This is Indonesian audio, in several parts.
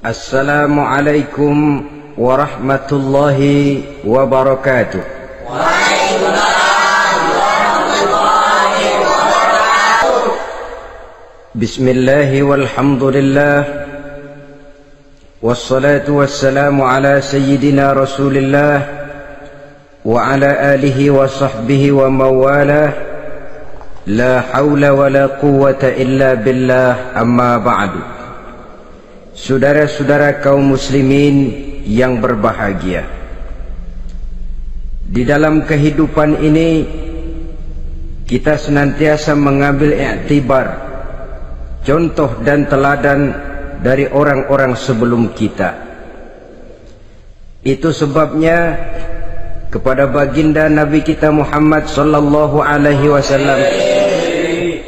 Assalamualaikum warahmatullahi wabarakatuh. Waalaikumsalam warahmatullahi wabarakatuh. Bismillahi walhamdulillah, wassalatu wassalamu ala sayyidina rasulillah wa ala alihi wa sahbihi wa mawalah. La hawla wa la quwwata illa billah, amma ba'du. Saudara-saudara kaum muslimin yang berbahagia, di dalam kehidupan ini kita senantiasa mengambil iktibar, contoh dan teladan dari orang-orang sebelum kita. Itu sebabnya kepada baginda Nabi kita Muhammad sallallahu alaihi wasallam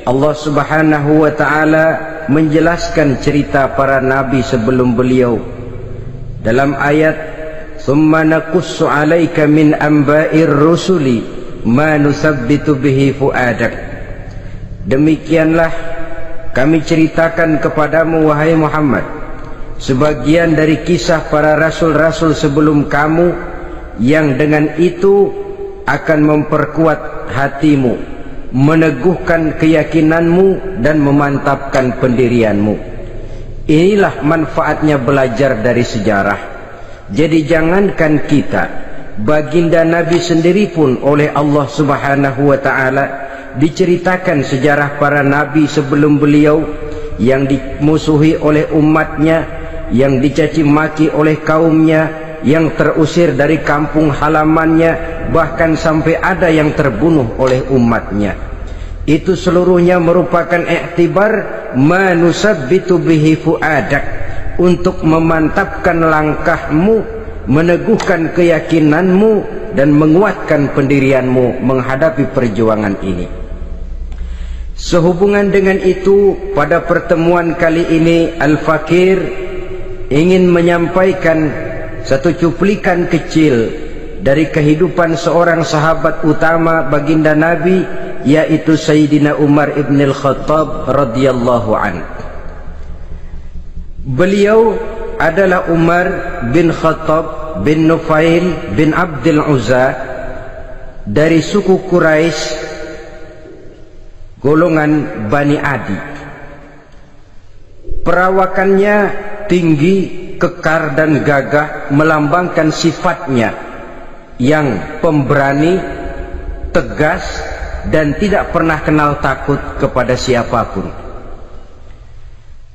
Allah Subhanahu wa taala menjelaskan cerita para nabi sebelum beliau dalam ayat "Tsumma naqussu 'alaika min anba'ir rusuli ma nusabbitu bihi fu'adak." Demikianlah kami ceritakan kepadamu wahai Muhammad sebagian dari kisah para rasul-rasul sebelum kamu yang dengan itu akan memperkuat hatimu, meneguhkan keyakinanmu dan memantapkan pendirianmu. Inilah manfaatnya belajar dari sejarah. Jadi jangankan kita, baginda Nabi sendiri pun oleh Allah Subhanahu wa taala diceritakan sejarah para nabi sebelum beliau yang dimusuhi oleh umatnya, yang dicaci maki oleh kaumnya, yang terusir dari kampung halamannya, bahkan sampai ada yang terbunuh oleh umatnya. Itu seluruhnya merupakan iktibar manusabbitu bihi fu'adak, untuk memantapkan langkahmu, meneguhkan keyakinanmu dan menguatkan pendirianmu menghadapi perjuangan ini. Sehubungan dengan itu, pada pertemuan kali ini Al-Fakir ingin menyampaikan satu cuplikan kecil dari kehidupan seorang sahabat utama baginda Nabi, yaitu Sayyidina Umar ibn al-Khattab radhiyallahu an. Beliau adalah Umar bin Khattab bin Nufail bin Abdul Uzza dari suku Quraisy golongan Bani Adi. Perawakannya tinggi, kekar dan gagah, melambangkan sifatnya yang pemberani, tegas dan tidak pernah kenal takut kepada siapapun.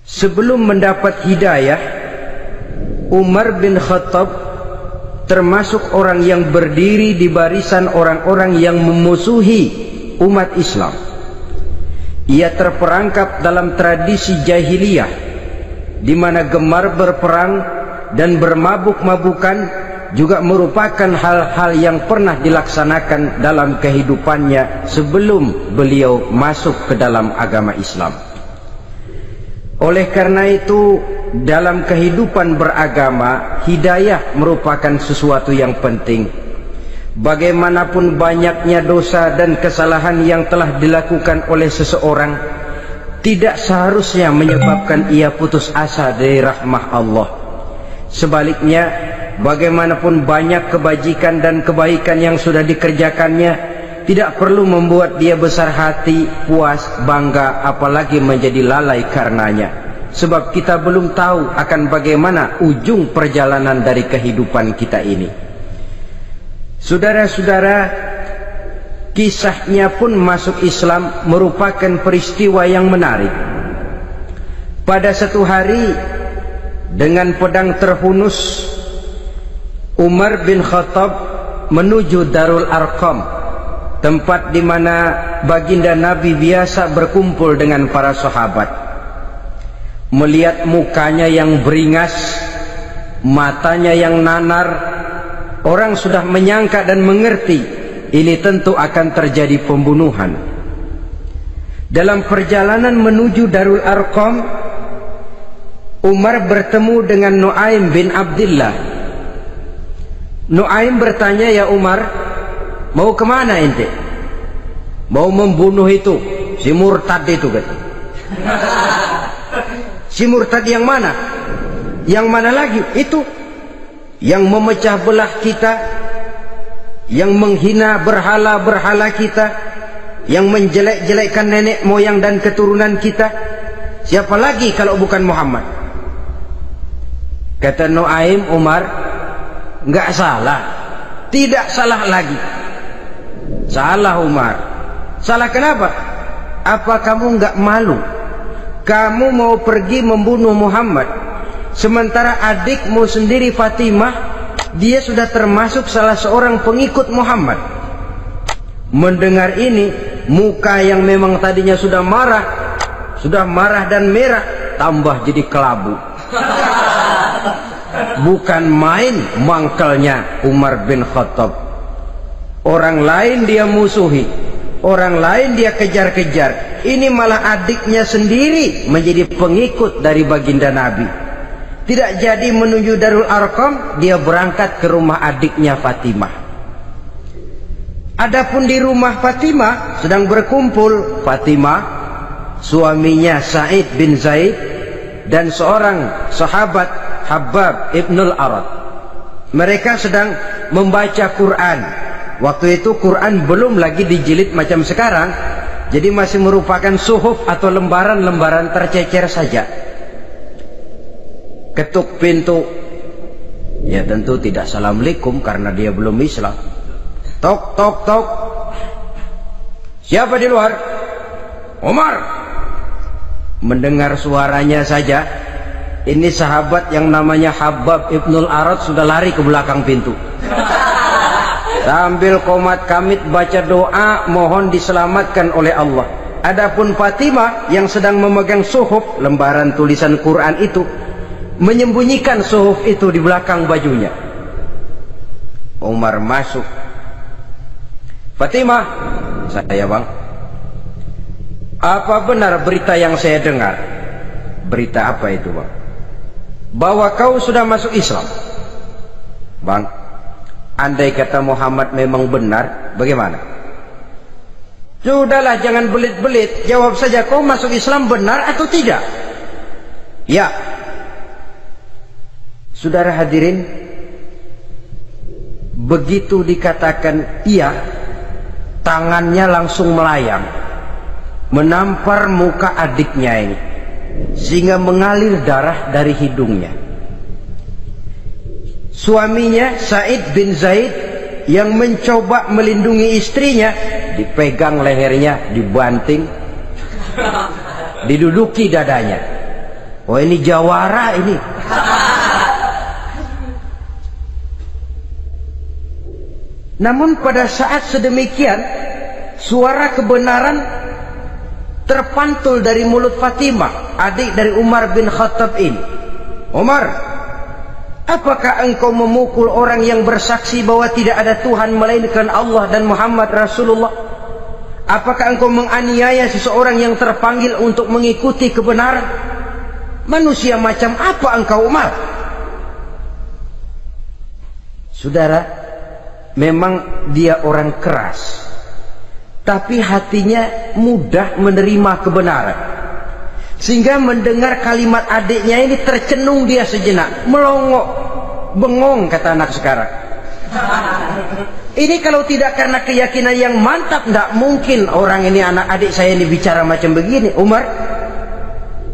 Sebelum mendapat hidayah, Umar bin Khattab termasuk orang yang berdiri di barisan orang-orang yang memusuhi umat Islam. Ia terperangkap dalam tradisi jahiliyah di mana gemar berperang dan bermabuk-mabukan juga merupakan hal-hal yang pernah dilaksanakan dalam kehidupannya sebelum beliau masuk ke dalam agama Islam. Oleh karena itu, dalam kehidupan beragama, hidayah merupakan sesuatu yang penting. Bagaimanapun banyaknya dosa dan kesalahan yang telah dilakukan oleh seseorang, tidak seharusnya menyebabkan ia putus asa dari rahmah Allah. Sebaliknya, bagaimanapun banyak kebajikan dan kebaikan yang sudah dikerjakannya, tidak perlu membuat dia besar hati, puas, bangga, apalagi menjadi lalai karenanya. Sebab kita belum tahu akan bagaimana ujung perjalanan dari kehidupan kita ini. Saudara-saudara, kisahnya pun masuk Islam merupakan peristiwa yang menarik. Pada satu hari, dengan pedang terhunus, Umar bin Khattab menuju Darul Arqam, tempat di mana baginda Nabi biasa berkumpul dengan para sahabat. Melihat mukanya yang beringas, matanya yang nanar, orang sudah menyangka dan mengerti ini tentu akan terjadi pembunuhan. Dalam perjalanan menuju Darul Arqam, Umar bertemu dengan Nuaim bin Abdullah. Nuaim bertanya, "Ya Umar, mau kemana ente?" "Mau membunuh itu, si murtad itu," kata. "Si murtad yang mana?" Yang mana lagi? Itu yang memecah belah kita, yang menghina berhala-berhala kita, yang menjelek-jelekkan nenek moyang dan keturunan kita. Siapa lagi kalau bukan Muhammad? Kata Nuaim Umar, enggak salah, tidak salah lagi. Salah Umar. Salah kenapa? Apa kamu enggak malu? Kamu mau pergi membunuh Muhammad, sementara adikmu sendiri Fatimah, dia sudah termasuk salah seorang pengikut Muhammad. Mendengar ini, muka yang memang tadinya sudah marah dan merah, tambah jadi kelabu. Bukan main mangkelnya Umar bin Khattab. Orang lain dia musuhi, orang lain dia kejar-kejar. Ini malah adiknya sendiri menjadi pengikut dari baginda Nabi. Tidak jadi menuju Darul Arqam, dia berangkat ke rumah adiknya Fatimah. Adapun di rumah Fatimah sedang berkumpul Fatimah, suaminya Sa'id bin Zaid, dan seorang sahabat Habbab ibnul Arad. Mereka sedang membaca Quran. Waktu itu Quran belum lagi dijilid macam sekarang, jadi masih merupakan suhuf atau lembaran-lembaran tercecer saja. Ketuk pintu, ya tentu tidak assalamualaikum karena dia belum Islam. Tok tok tok. Siapa di luar? Umar. Mendengar suaranya saja, ini sahabat yang namanya Habbab ibnul Arad sudah lari ke belakang pintu. Sambil komat kamit baca doa mohon diselamatkan oleh Allah. Adapun Fatimah yang sedang memegang suhuf, lembaran tulisan Quran itu, menyembunyikan suhuf itu di belakang bajunya. Umar masuk. Fatimah, saya bang, apa benar berita yang saya dengar? Berita apa itu bang? Bahwa kau sudah masuk Islam. Bang, andai kata Muhammad memang benar, bagaimana? Sudahlah, jangan belit-belit, jawab saja, kau masuk Islam benar atau tidak? Ya. Saudara hadirin, begitu dikatakan iya, tangannya langsung melayang, menampar muka adiknya ini, sehingga mengalir darah dari hidungnya. Suaminya Sa'id bin Zaid yang mencoba melindungi istrinya, dipegang lehernya, dibanting, diduduki dadanya. Oh, ini jawara ini. Namun pada saat sedemikian, suara kebenaran terpantul dari mulut Fatimah, adik dari Umar bin Khattab ini. Umar, apakah engkau memukul orang yang bersaksi bahwa tidak ada Tuhan melainkan Allah dan Muhammad Rasulullah? Apakah engkau menganiaya seseorang yang terpanggil untuk mengikuti kebenaran? Manusia macam apa engkau, Umar? Saudara, memang dia orang keras, tapi hatinya mudah menerima kebenaran. Sehingga mendengar kalimat adiknya ini tercenung dia sejenak, melongo, bengong kata anak sekarang. Ini kalau tidak karena keyakinan yang mantap, tidak mungkin orang ini, anak adik saya ini bicara macam begini. Umar,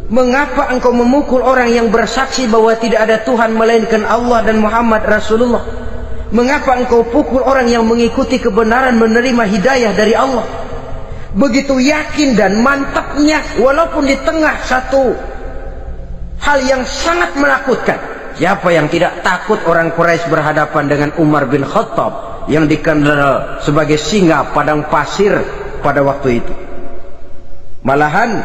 mengapa engkau memukul orang yang bersaksi bahwa tidak ada Tuhan melainkan Allah dan Muhammad Rasulullah? Mengapa engkau pukul orang yang mengikuti kebenaran, menerima hidayah dari Allah? Begitu yakin dan mantapnya, walaupun di tengah satu hal yang sangat menakutkan. Siapa yang tidak takut orang Quraisy berhadapan dengan Umar bin Khattab yang dikenal sebagai singa padang pasir pada waktu itu? Malahan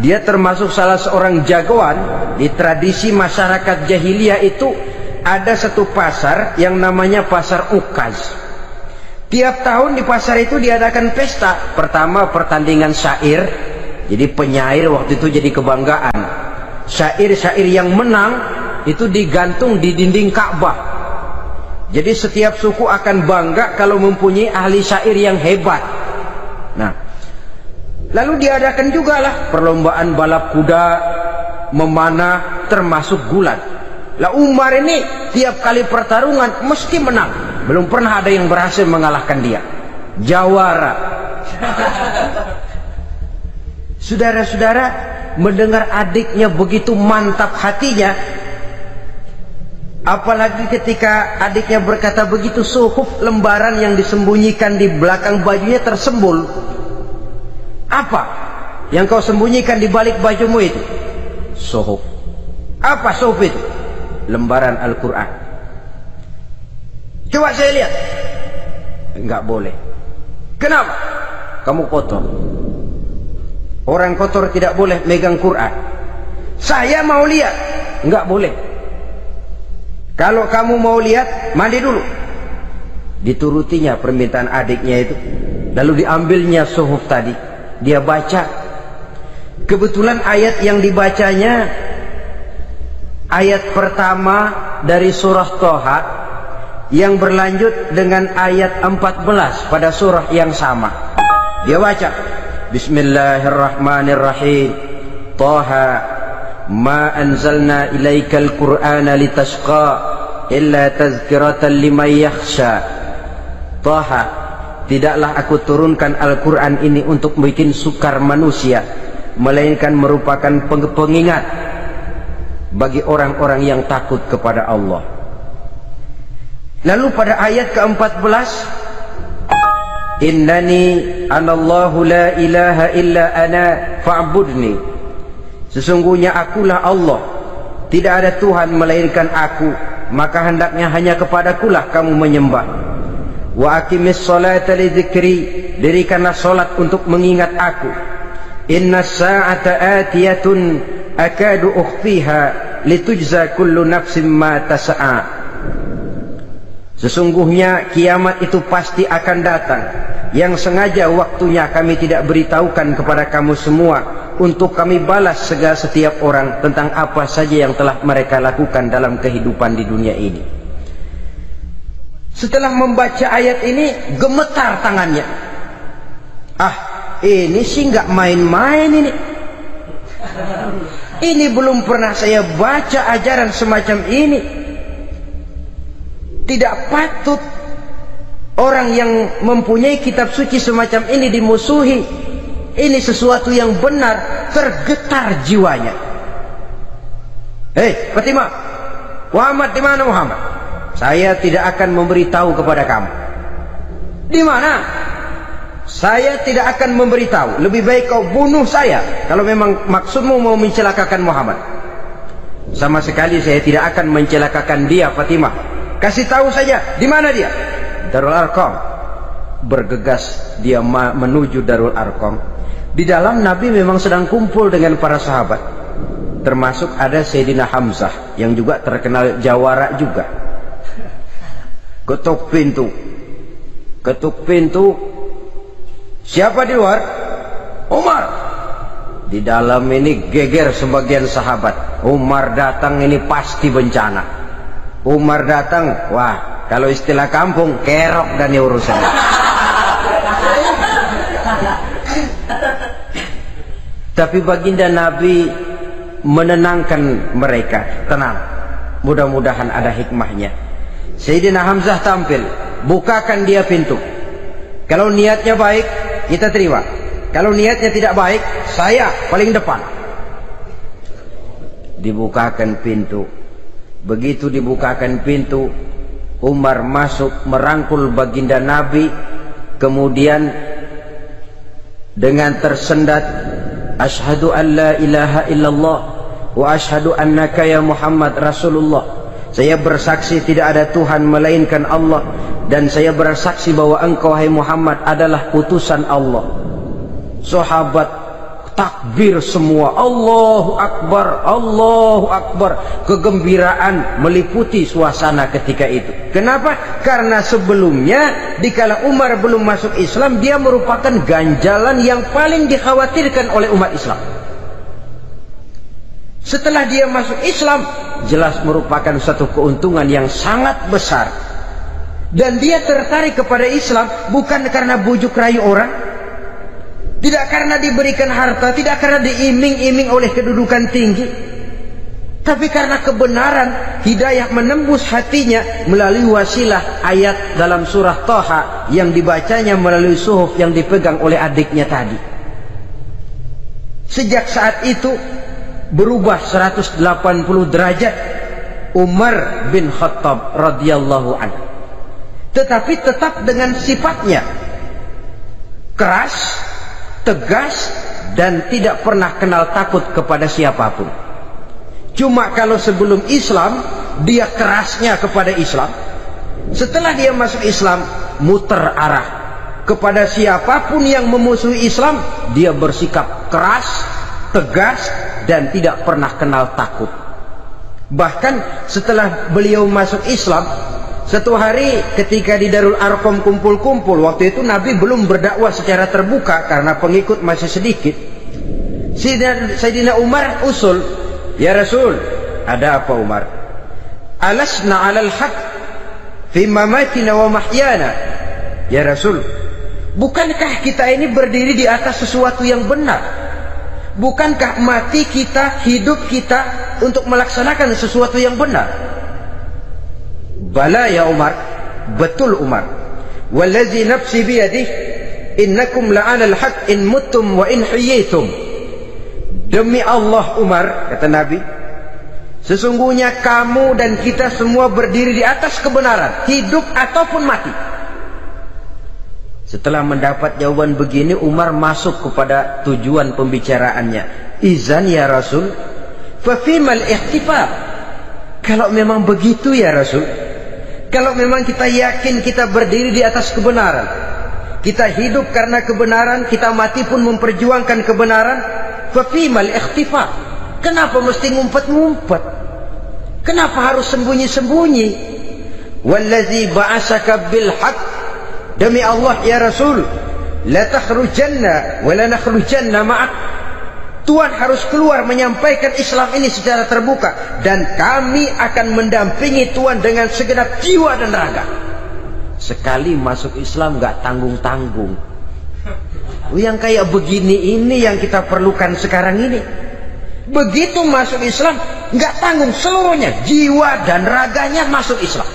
dia termasuk salah seorang jagoan di tradisi masyarakat jahiliyah itu. Ada satu pasar yang namanya pasar Ukaz. Tiap tahun di pasar itu diadakan pesta. Pertama pertandingan syair, jadi penyair waktu itu jadi kebanggaan. Syair-syair yang menang itu digantung di dinding Ka'bah. Jadi setiap suku akan bangga kalau mempunyai ahli syair yang hebat. Nah, lalu diadakan juga lah perlombaan balap kuda, memanah, termasuk gulat. Lah Umar ini tiap kali pertarungan mesti menang. Belum pernah ada yang berhasil mengalahkan dia. Jawara. Saudara-saudara, mendengar adiknya begitu mantap hatinya, apalagi ketika adiknya berkata begitu, suhuf, lembaran yang disembunyikan di belakang bajunya tersembul. Apa yang kau sembunyikan di balik bajumu itu? Suhuf. Apa suhuf itu? Lembaran Al-Quran. Coba saya lihat. Enggak boleh. Kenapa? Kamu kotor. Orang kotor tidak boleh megang Quran. Saya mau lihat. Enggak boleh. Kalau kamu mau lihat, mandi dulu. Diturutinya permintaan adiknya itu. Lalu diambilnya suhuf tadi. Dia baca. Kebetulan ayat yang dibacanya ayat pertama dari surah Toha yang berlanjut dengan ayat 14 pada surah yang sama. Dia baca, Bismillahirrahmanirrahim. Toha ma anzalna ilaikal qur'ana litashqa illa tazkiratan liman yakhsha. Toha, tidaklah aku turunkan Al-Quran ini untuk bikin sukar manusia, melainkan merupakan pengingat bagi orang-orang yang takut kepada Allah. Lalu pada ayat ke-14, Innani anallahu la ilaha illa ana fa'budni. Sesungguhnya akulah Allah, tidak ada Tuhan melainkan aku, maka hendaknya hanya kepadakulah kamu menyembah. Wa aqimis salata li dzikri, dirikanlah salat untuk mengingat aku. Inna sa'ata atiyatun akadu ukhfiha litujza kullu nafsin ma tas'a. Sesungguhnya kiamat itu pasti akan datang, yang sengaja waktunya kami tidak beritahukan kepada kamu semua, untuk kami balas segala setiap orang tentang apa saja yang telah mereka lakukan dalam kehidupan di dunia ini. Setelah membaca ayat ini, gemetar tangannya. Ah, ini sih nggak main-main ini. Ini belum pernah saya baca ajaran semacam ini. Tidak patut orang yang mempunyai kitab suci semacam ini dimusuhi. Ini sesuatu yang benar. Tergetar jiwanya. Hei Fatimah, Muhammad di mana Muhammad? Saya tidak akan memberitahu kepada kamu. Di mana? Saya tidak akan memberitahu. Lebih baik kau bunuh saya kalau memang maksudmu mau mencelakakan Muhammad. Sama sekali saya tidak akan mencelakakan dia, Fatimah. Kasih tahu saja, di mana dia? Darul Arqam. Bergegas dia menuju Darul Arqam. Di dalam Nabi memang sedang kumpul dengan para sahabat. Termasuk ada Sayyidina Hamzah yang juga terkenal jawara juga. Ketuk pintu. Ketuk pintu. Siapa di luar? Umar. Di dalam ini geger sebagian sahabat. Umar datang ini pasti bencana. Umar datang, wah, kalau istilah kampung, kerok dan urusan. Tapi baginda Nabi menenangkan mereka. Tenang, mudah-mudahan ada hikmahnya. Sayyidina Hamzah tampil, bukakan dia pintu. Kalau niatnya baik, kita terima. Kalau niatnya tidak baik, saya paling depan. Dibukakan pintu. Begitu dibukakan pintu, Umar masuk merangkul baginda Nabi, kemudian dengan tersendat, Ashhadu an la ilaha illallah wa ashhadu annaka ya Muhammad Rasulullah. Saya bersaksi tidak ada Tuhan melainkan Allah, dan saya bersaksi bahwa engkau hai Muhammad adalah utusan Allah. Sahabat takbir semua, Allahu Akbar, Allahu Akbar. Kegembiraan meliputi suasana ketika itu. Kenapa? Karena sebelumnya dikala Umar belum masuk Islam, dia merupakan ganjalan yang paling dikhawatirkan oleh umat Islam. Setelah dia masuk Islam, jelas merupakan satu keuntungan yang sangat besar. Dan dia tertarik kepada Islam bukan karena bujuk rayu orang, tidak karena diberikan harta, tidak karena diiming-iming oleh kedudukan tinggi, Tapi karena kebenaran, hidayah menembus hatinya melalui wasilah ayat dalam surah Thaha yang dibacanya melalui suhuf yang dipegang oleh adiknya tadi. Sejak saat itu berubah 180 derajat Umar bin Khattab radhiyallahu anhu. Tetapi tetap dengan sifatnya keras, tegas, dan tidak pernah kenal takut kepada siapapun. Cuma kalau sebelum Islam dia kerasnya kepada Islam, setelah dia masuk Islam muter arah kepada siapapun yang memusuhi Islam, dia bersikap keras, tegas, dan tidak pernah kenal takut. Bahkan setelah beliau masuk Islam, satu hari ketika di Darul Arqam kumpul-kumpul, waktu itu Nabi belum berdakwah secara terbuka karena pengikut masih sedikit. Sayyidina Umar usul, "Ya Rasul, ada apa Umar? Alasna 'alal haq fi mamatina wa mahyana." Ya Rasul, bukankah kita ini berdiri di atas sesuatu yang benar? Bukankah mati kita, hidup kita untuk melaksanakan sesuatu yang benar? Bala ya Umar, betul Umar. Wallazi nafsi biyadih, innakum la'alal haq in muttum wa in hiyitum. Demi Allah Umar, kata Nabi, sesungguhnya kamu dan kita semua berdiri di atas kebenaran, hidup ataupun mati. Setelah mendapat jawaban begini, Umar masuk kepada tujuan pembicaraannya. Izan ya Rasul, fafimal ihtifal. Kalau memang begitu ya Rasul, kalau memang kita yakin kita berdiri di atas kebenaran, kita hidup karena kebenaran, kita mati pun memperjuangkan kebenaran, fafimal ikhtifa. Kenapa mesti ngumpet-ngumpet? Kenapa harus sembunyi-sembunyi? Wallazi ba'asaka bil haq, demi Allah ya Rasul, la takhrujanna wa la nakhrujanna ma'ak. Tuhan harus keluar menyampaikan Islam ini secara terbuka, dan kami akan mendampingi Tuhan dengan segenap jiwa dan raga. Sekali masuk Islam gak tanggung-tanggung. Yang kayak begini ini yang kita perlukan sekarang ini. Begitu masuk Islam gak tanggung seluruhnya, jiwa dan raganya masuk Islam.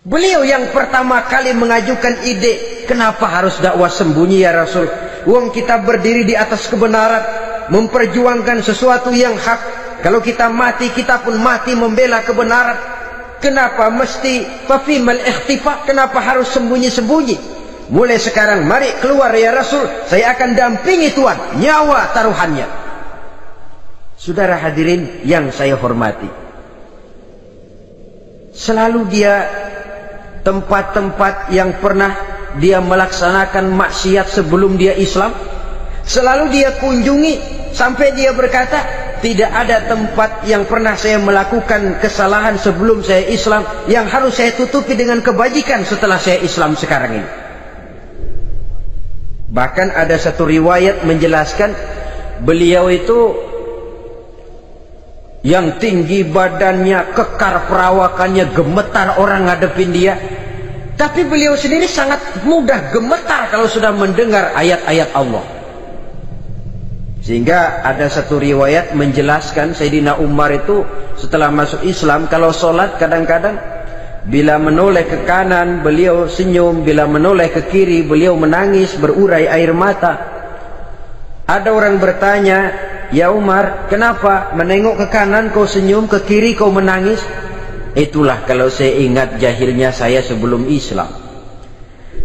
Beliau yang pertama kali mengajukan ide, kenapa harus dakwah sembunyi ya Rasul? Wong kita berdiri di atas kebenaran, memperjuangkan sesuatu yang hak. Kalau kita mati, kita pun mati membela kebenaran. Kenapa mesti fafimal ikhtifa? Kenapa harus sembunyi-sembunyi? Mulai sekarang mari keluar ya Rasul, saya akan dampingi Tuhan, nyawa taruhannya. Saudara hadirin yang saya hormati, selalu dia tempat-tempat yang pernah dia melaksanakan maksiat sebelum dia Islam, selalu dia kunjungi, sampai dia berkata, tidak ada tempat yang pernah saya melakukan kesalahan sebelum saya Islam yang harus saya tutupi dengan kebajikan setelah saya Islam sekarang ini. Bahkan ada satu riwayat menjelaskan beliau itu yang tinggi badannya, kekar perawakannya, gemetar orang ngadepin dia. Tapi beliau sendiri sangat mudah gemetar kalau sudah mendengar ayat-ayat Allah. Sehingga ada satu riwayat menjelaskan Sayyidina Umar itu setelah masuk Islam, kalau sholat kadang-kadang bila menoleh ke kanan beliau senyum, bila menoleh ke kiri beliau menangis berurai air mata. Ada orang bertanya, ya Umar, kenapa menengok ke kanan kau senyum, ke kiri kau menangis? Itulah kalau saya ingat jahilnya saya sebelum Islam.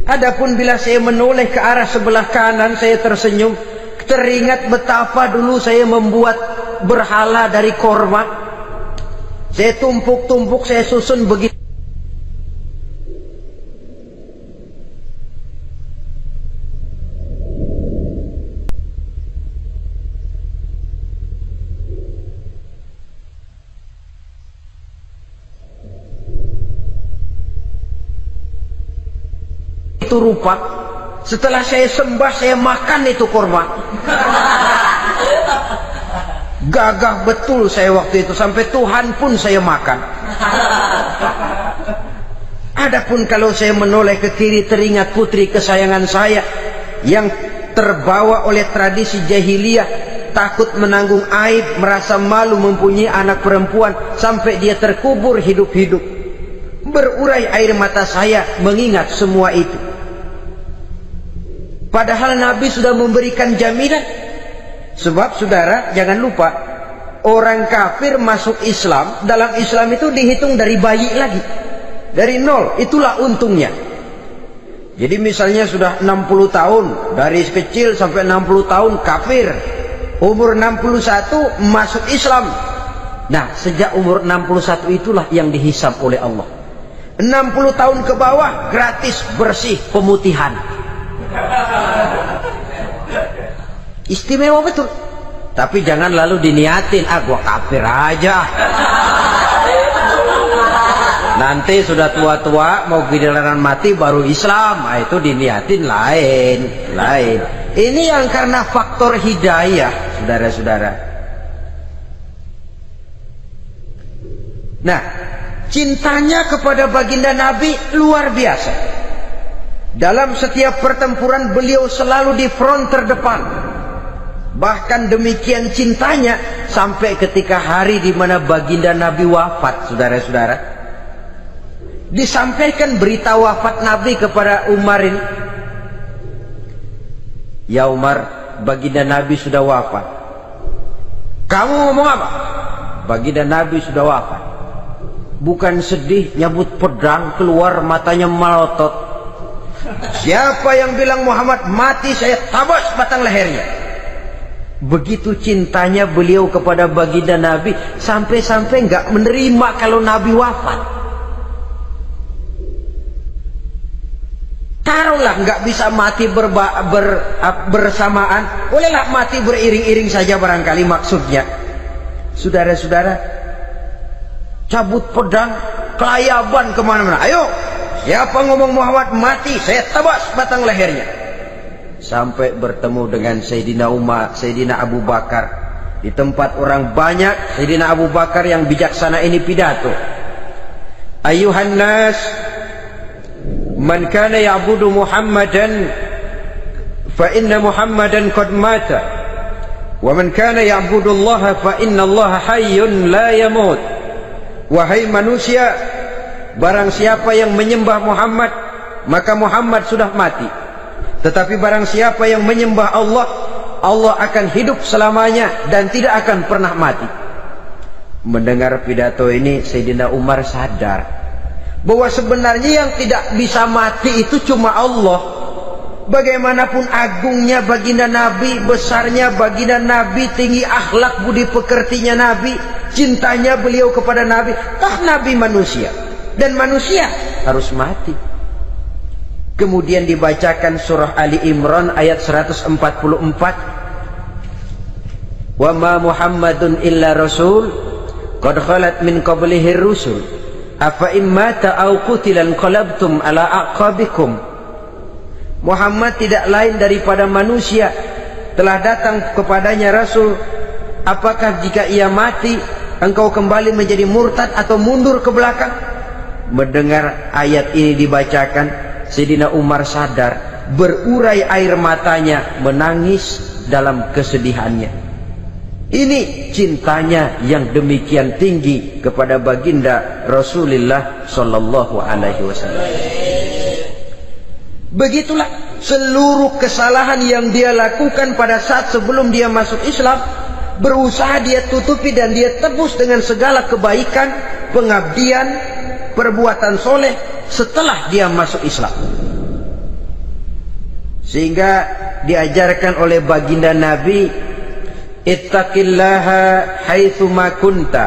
Adapun bila saya menoleh ke arah sebelah kanan saya tersenyum, teringat betapa dulu saya membuat berhala dari korma. Saya tumpuk-tumpuk, saya susun begitu. Itu rupa, setelah saya sembah saya makan itu korma. Gagah betul saya waktu itu, sampai Tuhan pun saya makan. Adapun kalau saya menoleh ke kiri teringat putri kesayangan saya yang terbawa oleh tradisi jahiliyah, takut menanggung aib, merasa malu mempunyai anak perempuan, sampai dia terkubur hidup-hidup. Berurai air mata saya mengingat semua itu. Padahal Nabi sudah memberikan jaminan. Sebab saudara jangan lupa, orang kafir masuk Islam, dalam Islam itu dihitung dari bayi lagi, dari nol. Itulah untungnya. Jadi misalnya sudah 60 tahun, dari kecil sampai 60 tahun kafir, umur 61 masuk Islam. Nah, sejak umur 61 itulah yang dihisab oleh Allah. 60 tahun ke bawah gratis bersih pemutihan. Istimewa betul. Tapi jangan lalu diniatin, gua kafir aja. Nanti sudah tua-tua mau giliran mati baru Islam. Itu diniatin lain. Ini yang karena faktor hidayah, saudara-saudara. Nah, cintanya kepada baginda Nabi luar biasa. Dalam setiap pertempuran beliau selalu di front terdepan. Bahkan demikian cintanya sampai ketika hari di mana baginda Nabi wafat, saudara-saudara, disampaikan berita wafat Nabi kepada Umar ini. Ya Umar, baginda Nabi sudah wafat. Kamu ngomong apa? Baginda Nabi sudah wafat. Bukan sedih, nyabut pedang, keluar matanya melotot. Siapa yang bilang Muhammad mati, saya tabas batang lehernya. Begitu cintanya beliau kepada baginda Nabi, sampai-sampai nggak menerima kalau Nabi wafat. Taruhlah nggak bisa mati bersamaan, bolehlah mati beriring-iring saja barangkali maksudnya. Saudara-saudara, cabut pedang, kelayaban kemana-mana. Ayo, siapa ngomong Muhammad mati, saya tabas batang lehernya. Sampai bertemu dengan Sayyidina Umar, Sayyidina Abu Bakar. Di tempat orang banyak, Sayyidina Abu Bakar yang bijaksana ini pidato. Ayuhan nas, man kana ya'budu Muhammadan fa inna Muhammadan qad mata, wa man kana ya'budu Allah fa inna Allah hayyun la yamut. Wahai manusia, barang siapa yang menyembah Muhammad, maka Muhammad sudah mati. Tetapi barang siapa yang menyembah Allah, Allah akan hidup selamanya dan tidak akan pernah mati. Mendengar pidato ini, Sayyidina Umar sadar bahwa sebenarnya yang tidak bisa mati itu cuma Allah. Bagaimanapun agungnya baginda Nabi, besarnya baginda Nabi, tinggi akhlak budi pekertinya Nabi, cintanya beliau kepada Nabi, toh Nabi manusia dan manusia harus mati. Kemudian dibacakan surah Ali Imran ayat 144. Wa ma Muhammadun illa rasul qad khalat min qablihi rusul afa immata aw qutilan qalabtum ala aqabikum. Muhammad tidak lain daripada manusia, telah datang kepadanya rasul. Apakah jika ia mati engkau kembali menjadi murtad atau mundur ke belakang? Mendengar ayat ini dibacakan, Sayyidina Umar sadar, berurai air matanya, menangis dalam kesedihannya. Ini cintanya yang demikian tinggi kepada baginda Rasulullah sallallahu alaihi wasallam. Begitulah seluruh kesalahan yang dia lakukan pada saat sebelum dia masuk Islam, berusaha dia tutupi dan dia tebus dengan segala kebaikan, pengabdian, perbuatan soleh setelah dia masuk Islam. Sehingga diajarkan oleh baginda Nabi, ittaqillaha haitsu ma kunta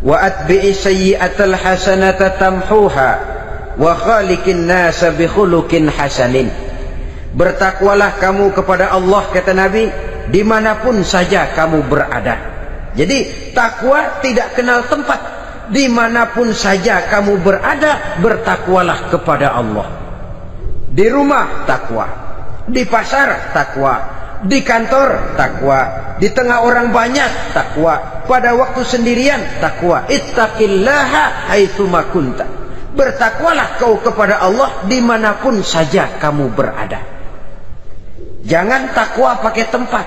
wa atbi'i sayyi'atal hasanata tamhuha wa khaliqin nasa bi khuluqin hasanin. Bertakwalah kamu kepada Allah, kata Nabi, dimanapun saja kamu berada. Jadi takwa tidak kenal tempat. Dimanapun saja kamu berada, bertakwalah kepada Allah. Di rumah takwa, di pasar takwa, di kantor takwa, di tengah orang banyak takwa, pada waktu sendirian takwa. Ittaqillaha haitsu ma kunta. Bertakwalah kau kepada Allah dimanapun saja kamu berada. Jangan takwa pakai tempat.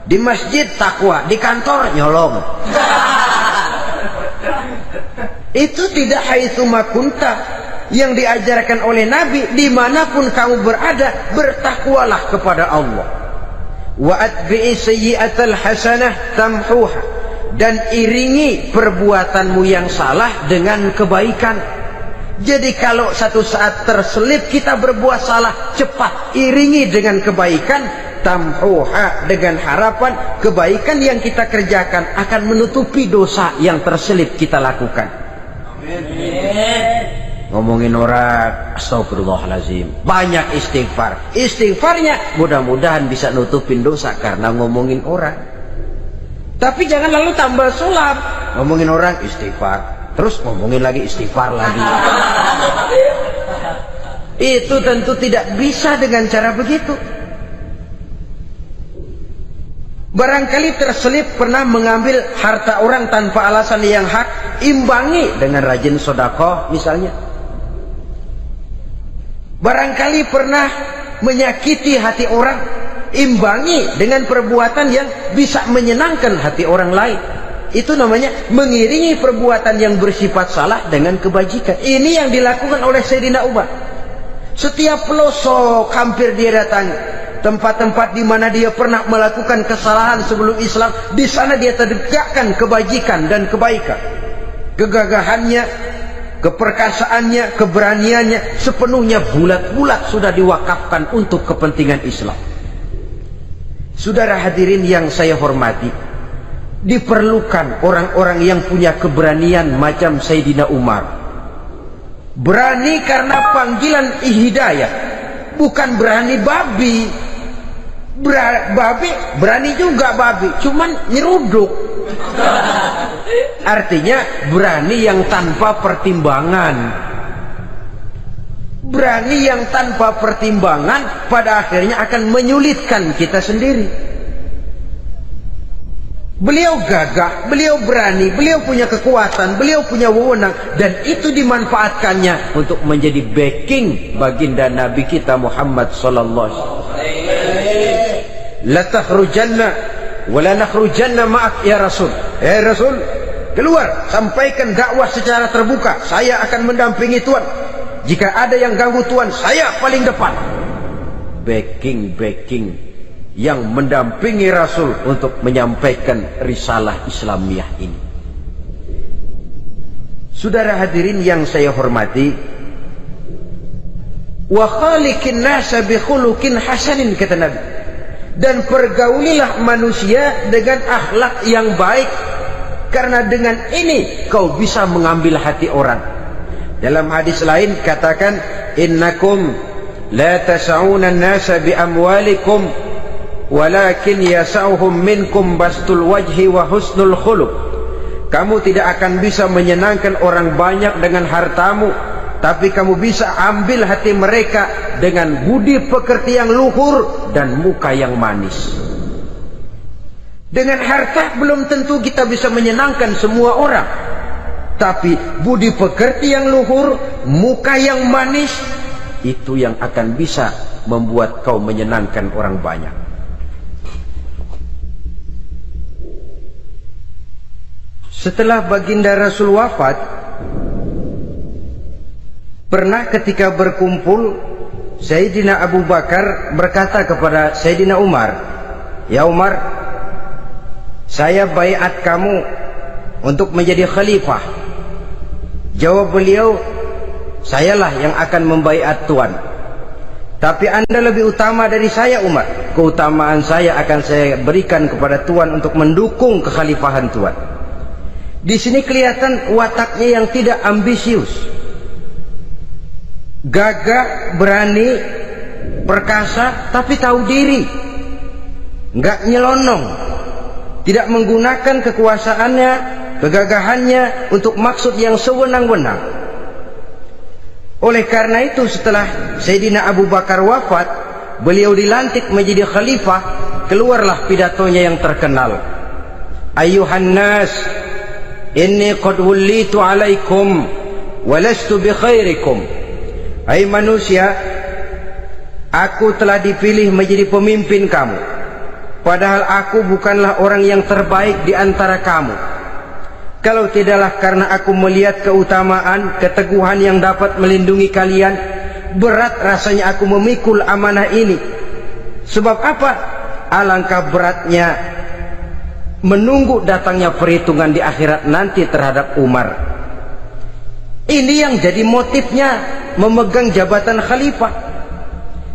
Di masjid takwa, di kantor nyolong. Itu tidak haitsu makunta. Yang diajarkan oleh Nabi, dimanapun kamu berada, bertakwalah kepada Allah. Wa atbi'i sayyi'atal hasanah tamhuha, dan iringi perbuatanmu yang salah dengan kebaikan. Jadi kalau satu saat terselip kita berbuat salah, cepat iringi dengan kebaikan, tamhuha, dengan harapan kebaikan yang kita kerjakan akan menutupi dosa yang terselip kita lakukan. Amin. Ngomongin orang, astagfirullahaladzim, banyak istighfar. Istighfarnya mudah-mudahan bisa nutupin dosa karena ngomongin orang. Tapi jangan lalu tambah sulap, ngomongin orang istighfar, terus ngomongin lagi istighfar lagi. Itu tentu tidak bisa dengan cara begitu. Barangkali terselip pernah mengambil harta orang tanpa alasan yang hak, imbangi dengan rajin sedekah misalnya. Barangkali pernah menyakiti hati orang, imbangi dengan perbuatan yang bisa menyenangkan hati orang lain. Itu namanya mengiringi perbuatan yang bersifat salah dengan kebajikan. Ini yang dilakukan oleh Sayyidina Umar. Setiap pelosok hampir dia datangi, tempat-tempat di mana dia pernah melakukan kesalahan sebelum Islam, di sana dia tegakkan kebajikan dan kebaikan. Kegagahannya, keperkasaannya, keberaniannya sepenuhnya bulat-bulat sudah diwakafkan untuk kepentingan Islam. Saudara hadirin yang saya hormati, diperlukan orang-orang yang punya keberanian macam Sayyidina Umar. Berani karena panggilan hidayah, bukan berani babi. Babi berani juga babi, cuman nyeruduk. Artinya berani yang tanpa pertimbangan. Berani yang tanpa pertimbangan pada akhirnya akan menyulitkan kita sendiri. Beliau gagah, beliau berani, beliau punya kekuatan, beliau punya wewenang, dan itu dimanfaatkannya untuk menjadi backing baginda Nabi kita Muhammad sallallahu alaihi wasallam. La takhrujanna wa la nakhrujanna ma'ak ya Rasul. Rasul, keluar, sampaikan dakwah secara terbuka. Saya akan mendampingi Tuhan. Jika ada yang ganggu Tuhan, saya paling depan. Backing yang mendampingi Rasul untuk menyampaikan risalah Islamiyah ini. Saudara hadirin yang saya hormati, wa khaliqin nasa bi khuluqin hasanin, kata Nabi, dan pergaulilah manusia dengan akhlak yang baik, karena dengan ini kau bisa mengambil hati orang. Dalam hadis lain katakan, innakum la tas'una an-nasa bi amwalikum walakin yas'uhum minkum bastul wajhi wa husnul khuluq. Kamu tidak akan bisa menyenangkan orang banyak dengan hartamu, tapi kamu bisa ambil hati mereka dengan budi pekerti yang luhur dan muka yang manis. Dengan harta belum tentu kita bisa menyenangkan semua orang, tapi budi pekerti yang luhur, muka yang manis, itu yang akan bisa membuat kau menyenangkan orang banyak. Setelah baginda Rasul wafat, pernah ketika berkumpul, Sayyidina Abu Bakar berkata kepada Sayyidina Umar, "Ya Umar, saya baiat kamu untuk menjadi khalifah." Jawab beliau, "Sayalah yang akan membaiat Tuan. Tapi Anda lebih utama dari saya, Umar. Keutamaan saya akan saya berikan kepada Tuan untuk mendukung kekhalifahan Tuan." Di sini kelihatan wataknya yang tidak ambisius, gagah, berani, perkasa, tapi tahu diri, nggak nyelonong, tidak menggunakan kekuasaannya, kegagahannya untuk maksud yang sewenang-wenang. Oleh karena itu, setelah Sayyidina Abu Bakar wafat, beliau dilantik menjadi khalifah. Keluarlah pidatonya yang terkenal, "Ayyuhan nas, inni qad wullitu alaikum walastu bi khairikum." Hai manusia, aku telah dipilih menjadi pemimpin kamu, padahal aku bukanlah orang yang terbaik di antara kamu. Kalau tidaklah karena aku melihat keutamaan, keteguhan yang dapat melindungi kalian, berat rasanya aku memikul amanah ini. Sebab apa? Alangkah beratnya menunggu datangnya perhitungan di akhirat nanti terhadap Umar. Ini yang jadi motifnya memegang jabatan khalifah.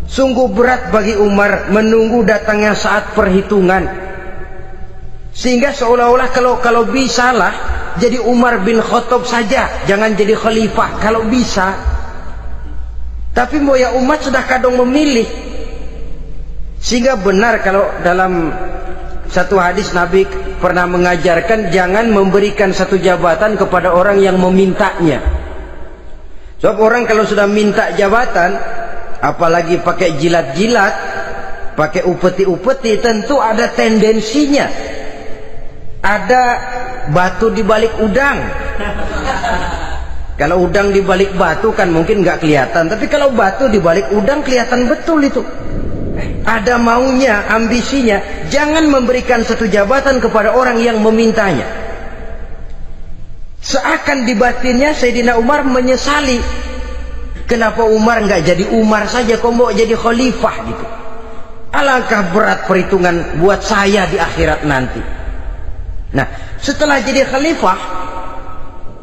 Sungguh berat bagi Umar menunggu datangnya saat perhitungan, sehingga seolah-olah kalau bisalah jadi Umar bin Khattab saja, jangan jadi khalifah kalau bisa. Tapi moya umat sudah kadang memilih. Sehingga benar kalau dalam satu hadis Nabi pernah mengajarkan jangan memberikan satu jabatan kepada orang yang memintanya. Sebab orang kalau sudah minta jabatan, apalagi pakai jilat-jilat, pakai upeti-upeti, tentu ada tendensinya. Ada batu di balik udang. Kalau udang di balik batu kan mungkin nggak kelihatan, tapi kalau batu di balik udang kelihatan betul itu. Ada maunya, ambisinya. Jangan memberikan satu jabatan kepada orang yang memintanya. Seakan di batinnya Sayyidina Umar menyesali, kenapa Umar nggak jadi Umar saja, kok mau jadi khalifah gitu. Alangkah berat perhitungan buat saya di akhirat nanti. Nah, setelah jadi khalifah,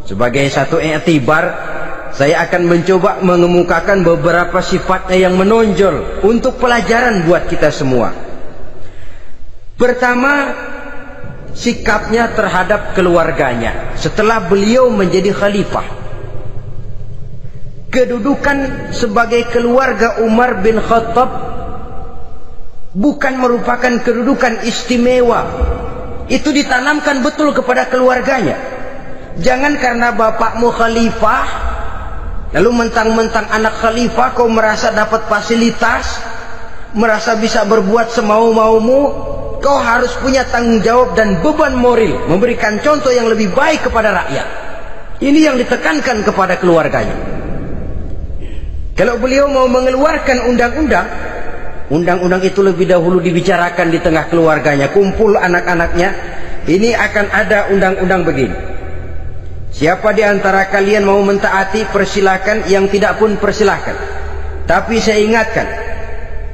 sebagai satu i'tibar, saya akan mencoba mengemukakan beberapa sifatnya yang menonjol untuk pelajaran buat kita semua. Pertama, sikapnya terhadap keluarganya setelah beliau menjadi khalifah. Kedudukan sebagai keluarga Umar bin Khattab bukan merupakan kedudukan istimewa. Itu ditanamkan betul kepada keluarganya. Jangan karena bapakmu khalifah, lalu mentang-mentang anak khalifah kau merasa dapat fasilitas, merasa bisa berbuat semau-maumu. Kau harus punya tanggung jawab dan beban moral, memberikan contoh yang lebih baik kepada rakyat. Ini yang ditekankan kepada keluarganya. Kalau beliau mau mengeluarkan undang-undang, undang-undang itu lebih dahulu dibicarakan di tengah keluarganya, kumpul anak-anaknya. Ini akan ada undang-undang begini. Siapa di antara kalian mau mentaati, persilakan. Yang tidak pun persilakan. Tapi saya ingatkan,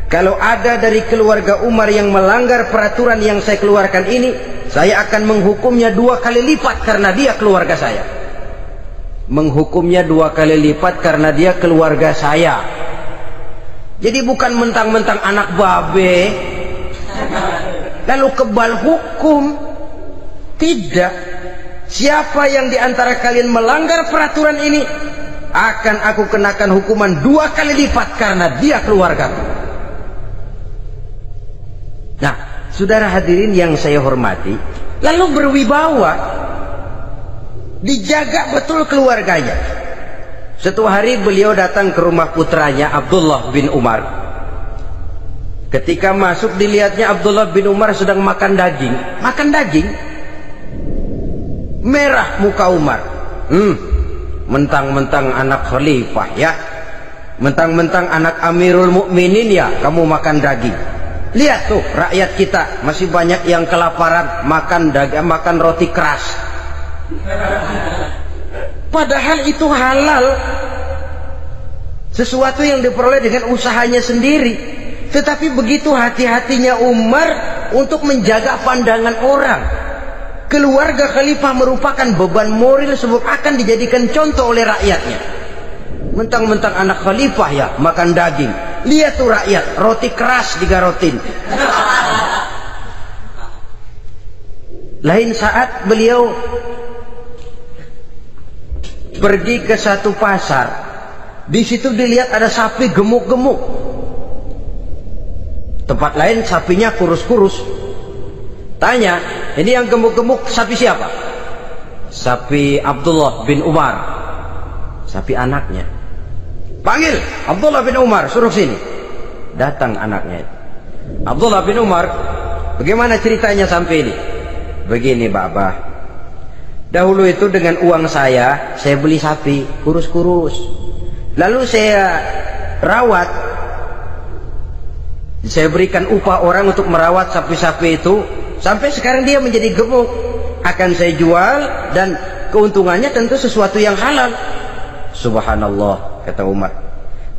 kalau ada dari keluarga Umar yang melanggar peraturan yang saya keluarkan ini, saya akan menghukumnya 2 kali lipat karena dia keluarga saya. Menghukumnya 2 kali lipat karena dia keluarga saya. Jadi bukan mentang-mentang anak babe lalu kebal hukum. Tidak. Siapa yang di antara kalian melanggar peraturan ini, akan aku kenakan hukuman 2 kali lipat karena dia keluargaku. Nah, saudara hadirin yang saya hormati, lalu berwibawa, dijaga betul keluarganya. Suatu hari beliau datang ke rumah putranya Abdullah bin Umar. Ketika masuk dilihatnya Abdullah bin Umar sedang makan daging. Makan daging. Merah muka Umar. Mentang-mentang anak khalifah ya, mentang-mentang anak Amirul Mukminin ya, kamu makan daging. Lihat tuh rakyat kita masih banyak yang kelaparan, makan daging, makan roti keras. Padahal itu halal, sesuatu yang diperoleh dengan usahanya sendiri. Tetapi begitu hati-hatinya Umar untuk menjaga pandangan orang. Keluarga khalifah merupakan beban moral sebab akan dijadikan contoh oleh rakyatnya. Mentang-mentang anak khalifah ya makan daging. Lihat tuh rakyat, roti keras digarotin. Lain saat beliau pergi ke satu pasar. Di situ dilihat ada sapi gemuk-gemuk. Tempat lain sapinya kurus-kurus. Tanya, ini yang gemuk-gemuk sapi siapa? Sapi Abdullah bin Umar. Sapi anaknya. Panggil Abdullah bin Umar, suruh sini. Datang anaknya. Abdullah bin Umar, bagaimana ceritanya sampai ini? Begini Bapak, dahulu itu dengan uang saya beli sapi kurus-kurus. Lalu saya rawat Saya berikan upah orang untuk merawat sapi-sapi itu, sampai sekarang dia menjadi gemuk. Akan saya jual dan keuntungannya tentu sesuatu yang halal. Subhanallah, kata Umar.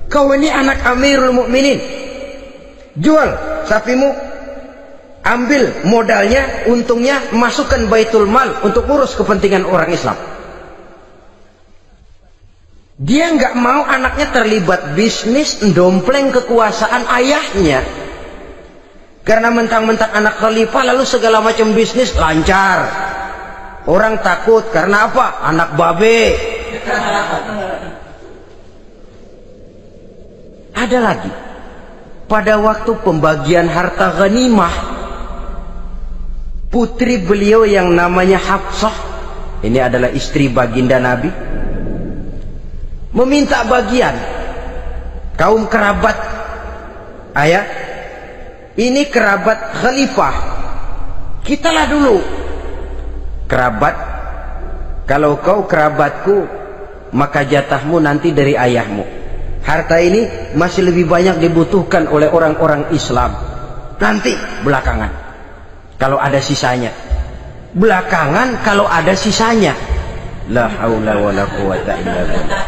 Kau ini anak Amirul Mukminin. Jual sapimu, ambil modalnya, untungnya, masukkan Baitul Mal untuk urus kepentingan orang Islam. Dia nggak mau anaknya terlibat bisnis, dompleng kekuasaan ayahnya. Karena mentang-mentang anak khalifah lalu segala macam bisnis lancar. Orang takut karena apa? Anak babe. Ada lagi. Pada waktu pembagian harta ghanimah, putri beliau yang namanya Hafsah, ini adalah istri baginda Nabi, meminta bagian. Kaum kerabat ayah, ini kerabat khalifah, kitalah dulu kerabat. Kalau kau kerabatku, maka jatahmu nanti dari ayahmu. Harta ini masih lebih banyak dibutuhkan oleh orang-orang Islam. Nanti belakangan kalau ada sisanya. Belakangan kalau ada sisanya. La haula wala quwata illa billah.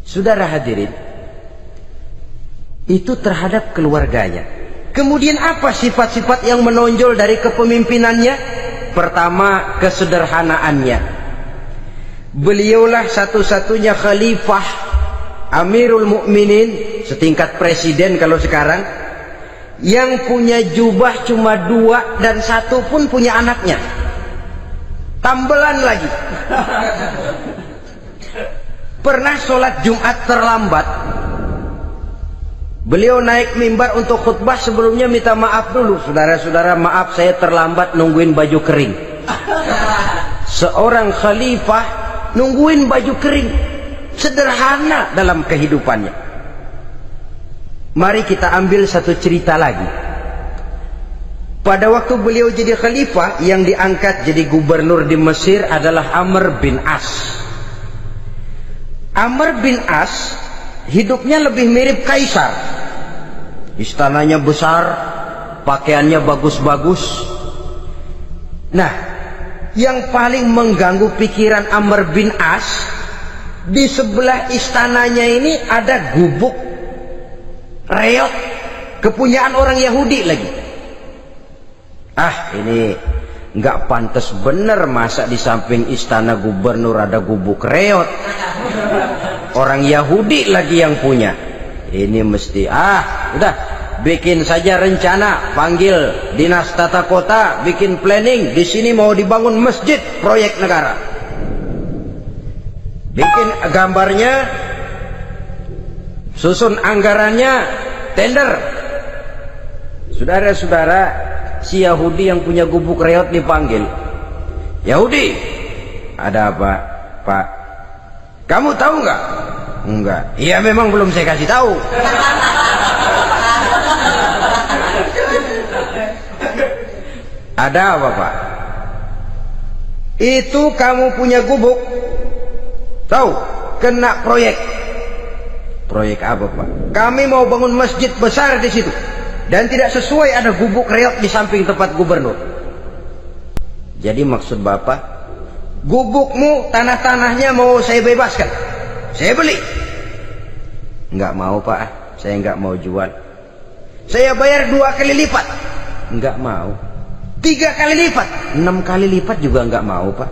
Saudara hadirin, itu terhadap keluarganya. Kemudian apa sifat-sifat yang menonjol dari kepemimpinannya? Pertama, kesederhanaannya. Beliaulah satu-satunya khalifah, Amirul Mukminin, setingkat presiden kalau sekarang, yang punya jubah cuma 2 dan 1 pun punya anaknya. Tambelan lagi. Pernah sholat Jumat terlambat, beliau naik mimbar untuk khutbah, sebelumnya minta maaf dulu. Saudara-saudara, maaf saya terlambat nungguin baju kering. Seorang khalifah nungguin baju kering. Sederhana dalam kehidupannya. Mari kita ambil satu cerita lagi. Pada waktu beliau jadi khalifah, yang diangkat jadi gubernur di Mesir adalah Amr bin As. Amr bin As hidupnya lebih mirip kaisar. Istananya besar, pakaiannya bagus-bagus. Nah, yang paling mengganggu pikiran Amr bin As, di sebelah istananya ini ada gubuk reot, kepunyaan orang Yahudi lagi. Ah, ini nggak pantas bener, masa di samping istana gubernur ada gubuk reot. Orang Yahudi lagi yang punya. Ini mesti, udah, bikin saja rencana, panggil dinas tata kota, bikin planning. Di sini mau dibangun masjid, proyek negara. Bikin gambarnya, susun anggarannya, tender. Saudara-saudara, si Yahudi yang punya gubuk reot dipanggil. Yahudi, ada apa, Pak? Kamu tahu nggak? Enggak. Iya, memang belum saya kasih tahu. Ada apa, Pak? Itu kamu punya gubuk, tahu, kena proyek. Proyek apa, Pak? Kami mau bangun masjid besar di situ, dan tidak sesuai ada gubuk reot di samping tempat gubernur. Jadi maksud Bapak, gubukmu, tanah-tanahnya mau saya bebaskan, saya beli. Enggak mau, Pak, saya enggak mau jual. Saya bayar 2 kali lipat. Enggak mau. 3 kali lipat, 6 kali lipat juga enggak mau, Pak.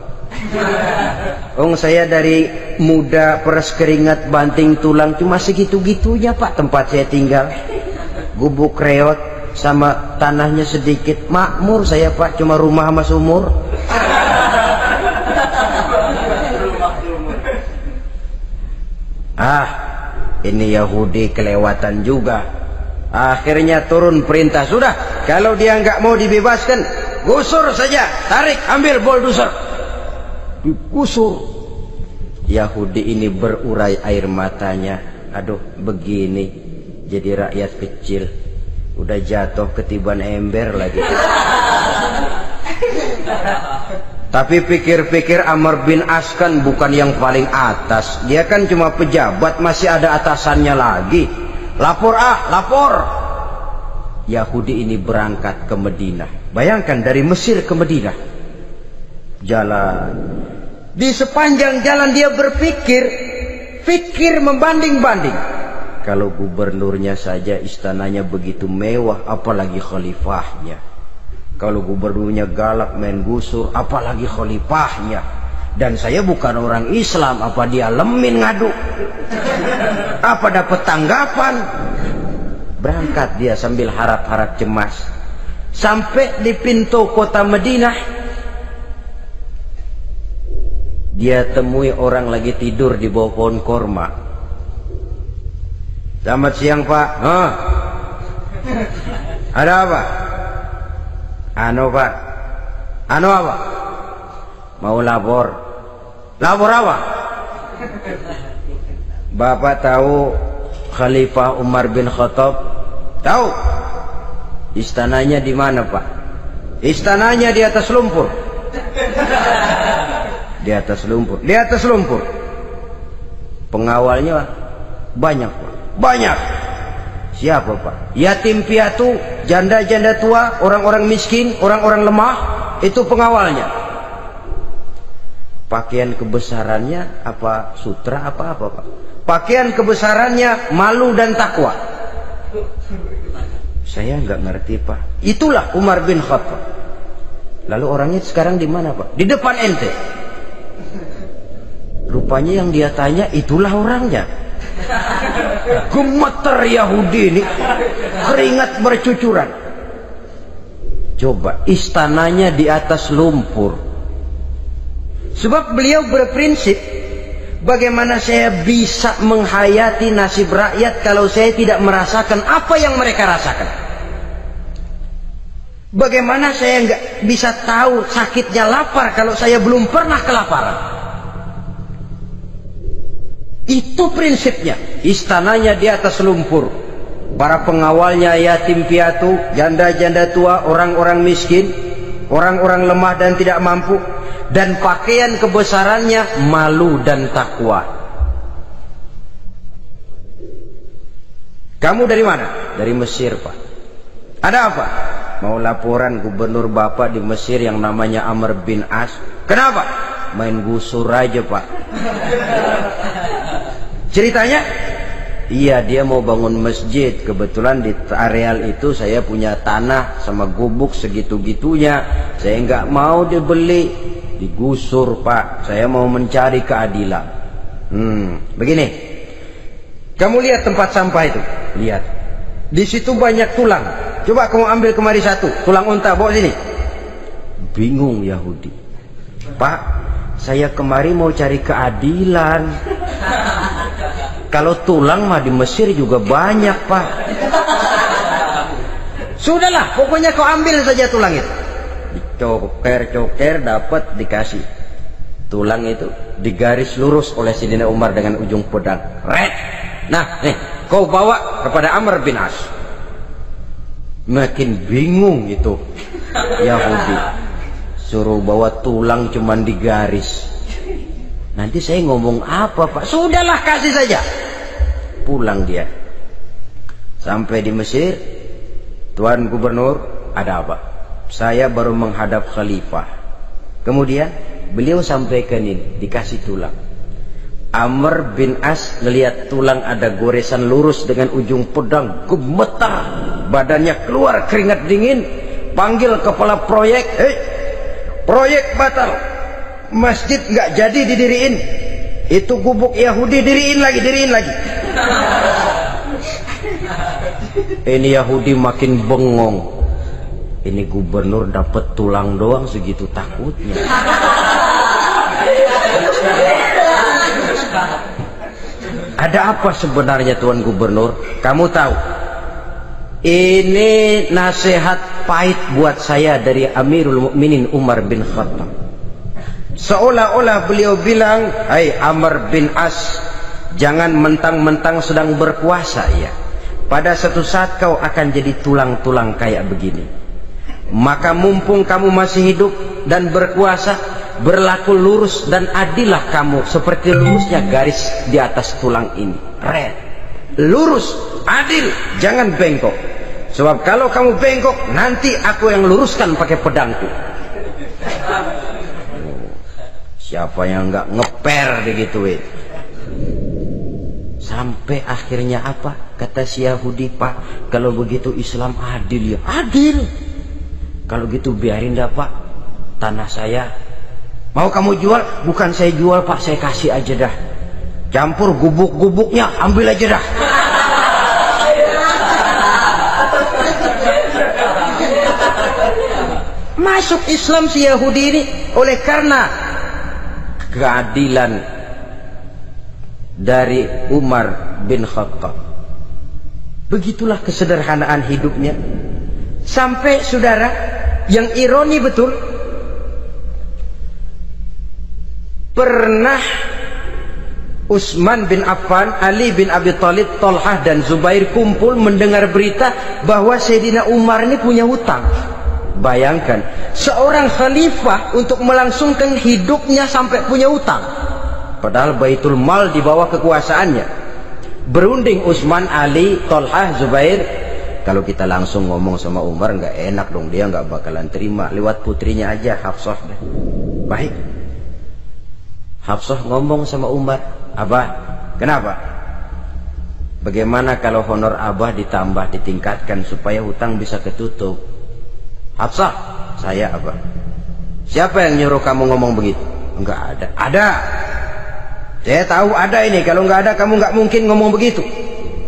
Saya dari muda peres keringat banting tulang cuma segitu-gitunya, Pak, tempat saya tinggal. Gubuk reot sama tanahnya sedikit, makmur saya, Pak, cuma rumah sama sumur. Ini Yahudi kelewatan juga. Akhirnya turun perintah, sudah, kalau dia nggak mau dibebaskan, gusur saja, tarik, ambil bulldozer, digusur. Yahudi ini berurai air matanya. Aduh, begini jadi rakyat kecil, udah jatuh ketiban ember lagi. Tapi pikir-pikir Amr bin As kan bukan yang paling atas. Dia kan cuma pejabat, masih ada atasannya lagi. Lapor lapor. Yahudi ini berangkat ke Madinah. Bayangkan dari Mesir ke Madinah. Jalan. Di sepanjang jalan dia pikir membanding-banding. Kalau gubernurnya saja istananya begitu mewah, apalagi khalifahnya. Kalau gubernurnya galak main gusur, apalagi khalifahnya. Dan saya bukan orang Islam, apa dia lemin ngadu? Apa dapat tanggapan? Berangkat dia sambil harap-harap cemas. Sampai di pintu kota Madinah, dia temui orang lagi tidur di bawah pohon korma. Selamat siang Pak. Ada apa? Pak. Apa? Mau lapor. Lapor apa? Bapak tahu Khalifah Umar bin Khattab? Tahu? Istananya di mana Pak? Istananya di atas lumpur. Di atas lumpur. Di atas lumpur. Pengawalnya banyak Pak. Banyak. Siapa Pak? Yatim piatu, janda-janda tua, orang-orang miskin, orang-orang lemah, itu pengawalnya. Pakaian kebesarannya apa sutra apa Pak? Pakaian kebesarannya malu dan takwa. Saya nggak ngerti Pak. Itulah Umar bin Khattab. Lalu orangnya sekarang di mana Pak? Di depan ente. Rupanya yang dia tanya itulah orangnya. Gemeter Yahudi ini, keringat bercucuran. Coba, istananya di atas lumpur. Sebab beliau berprinsip, bagaimana saya bisa menghayati nasib rakyat kalau saya tidak merasakan apa yang mereka rasakan? Bagaimana saya nggak bisa tahu sakitnya lapar kalau saya belum pernah kelaparan? Itu prinsipnya. Istananya di atas lumpur. Para pengawalnya yatim piatu, janda-janda tua, orang-orang miskin, orang-orang lemah dan tidak mampu. Dan pakaian kebesarannya malu dan takwa. Kamu dari mana? Dari Mesir Pak. Ada apa? Mau laporan gubernur Bapak di Mesir yang namanya Amr bin As. Kenapa? Main gusur aja Pak. Ceritanya, iya dia mau bangun masjid. Kebetulan di areal itu saya punya tanah sama gubuk segitu-gitunya. Saya nggak mau dibeli, digusur Pak. Saya mau mencari keadilan. Begini, kamu lihat tempat sampah itu, lihat. Di situ banyak tulang. Coba kamu ambil kemari satu, tulang unta, bawa sini. Bingung Yahudi. Pak, saya kemari mau cari keadilan. Kalau tulang mah di Mesir juga banyak Pak. Sudahlah, pokoknya kau ambil saja tulang itu. Dicoker-coker dapat dikasih. Tulang itu digaris lurus oleh Sayyidina Umar dengan ujung pedang. Red. Nah, nih, kau bawa kepada Amr bin As. Makin bingung itu Yahudi. Suruh bawa tulang cuman digaris. Nanti saya ngomong apa Pak? Sudahlah, kasih saja. Pulang dia. Sampai di Mesir, Tuan Gubernur, ada apa? Saya baru menghadap Khalifah. Kemudian beliau sampaikan ini, dikasih tulang. Amr bin As ngelihat tulang ada goresan lurus dengan ujung pedang, gemetar, badannya keluar keringat dingin, panggil kepala proyek, proyek batal, masjid nggak jadi didiriin, itu gubuk Yahudi diriin lagi. Ini Yahudi makin bengong. Ini gubernur dapat tulang doang segitu takutnya. Ada apa sebenarnya Tuan Gubernur? Kamu tahu, ini nasihat pahit buat saya dari Amirul Mukminin Umar bin Khattab. Seolah-olah beliau bilang, hai Amr bin As, jangan mentang-mentang sedang berkuasa ya. Pada suatu saat kau akan jadi tulang-tulang kayak begini. Maka mumpung kamu masih hidup dan berkuasa, berlaku lurus dan adillah kamu seperti lurusnya garis di atas tulang ini. Red, lurus, adil, jangan bengkok. Sebab kalau kamu bengkok, nanti aku yang luruskan pakai pedangku. Siapa yang nggak ngeper digituin? Sampai akhirnya apa? Kata si Yahudi, Pak, kalau begitu Islam adil ya? Adil. Kalau gitu biarin dah Pak, tanah saya. Mau kamu jual? Bukan saya jual Pak, saya kasih aja dah. Campur gubuk-gubuknya, ambil aja dah. Masuk Islam si Yahudi ini oleh karena keadilan dari Umar bin Khattab. Begitulah kesederhanaan hidupnya. Sampai saudara, yang ironi betul, pernah Utsman bin Affan, Ali bin Abi Thalib, Thalhah dan Zubair kumpul mendengar berita bahwa Sayyidina Umar ini punya hutang. Bayangkan, seorang khalifah untuk melangsungkan hidupnya sampai punya hutang. Padahal Baitul Mal di bawah kekuasaannya. Berunding Utsman, Ali, Thalhah, Zubair. Kalau kita langsung ngomong sama Umar nggak enak dong, dia nggak bakalan terima. Lewat putrinya aja, Hafsah. Baik. Hafsah ngomong sama Umar, Abah, kenapa? Bagaimana kalau honor Abah ditambah, ditingkatkan supaya hutang bisa ketutup? Hafsah, saya Abah. Siapa yang nyuruh kamu ngomong begitu? Enggak ada. Ada. Saya tahu ada ini. Kalau enggak ada, kamu enggak mungkin ngomong begitu.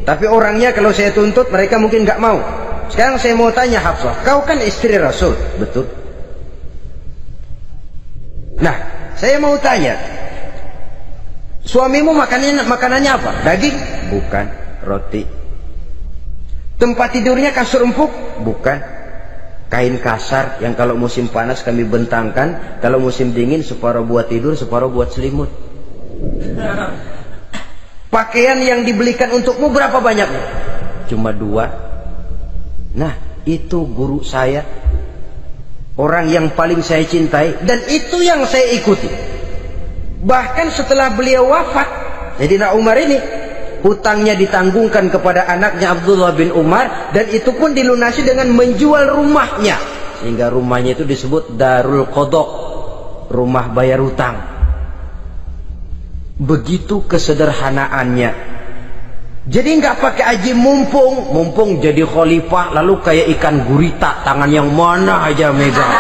Tapi orangnya kalau saya tuntut, mereka mungkin enggak mau. Sekarang saya mau tanya Hafsah, kau kan istri Rasul, betul? Nah, saya mau tanya, suamimu makanannya apa? Daging? Bukan. Roti. Tempat tidurnya kasur empuk? Bukan. Kain kasar yang kalau musim panas kami bentangkan, kalau musim dingin separuh buat tidur, separuh buat selimut. Pakaian yang dibelikan untukmu berapa banyaknya? Cuma 2. Nah, itu guru saya, orang yang paling saya cintai, dan itu yang saya ikuti. Bahkan setelah beliau wafat, Sayyidina Umar ini hutangnya ditanggungkan kepada anaknya Abdullah bin Umar, dan itu pun dilunasi dengan menjual rumahnya, sehingga rumahnya itu disebut Darul Qadha, rumah bayar hutang. Begitu kesederhanaannya. Jadi nggak pakai aji mumpung jadi khalifah lalu kayak ikan gurita, tangan yang mana aja megang.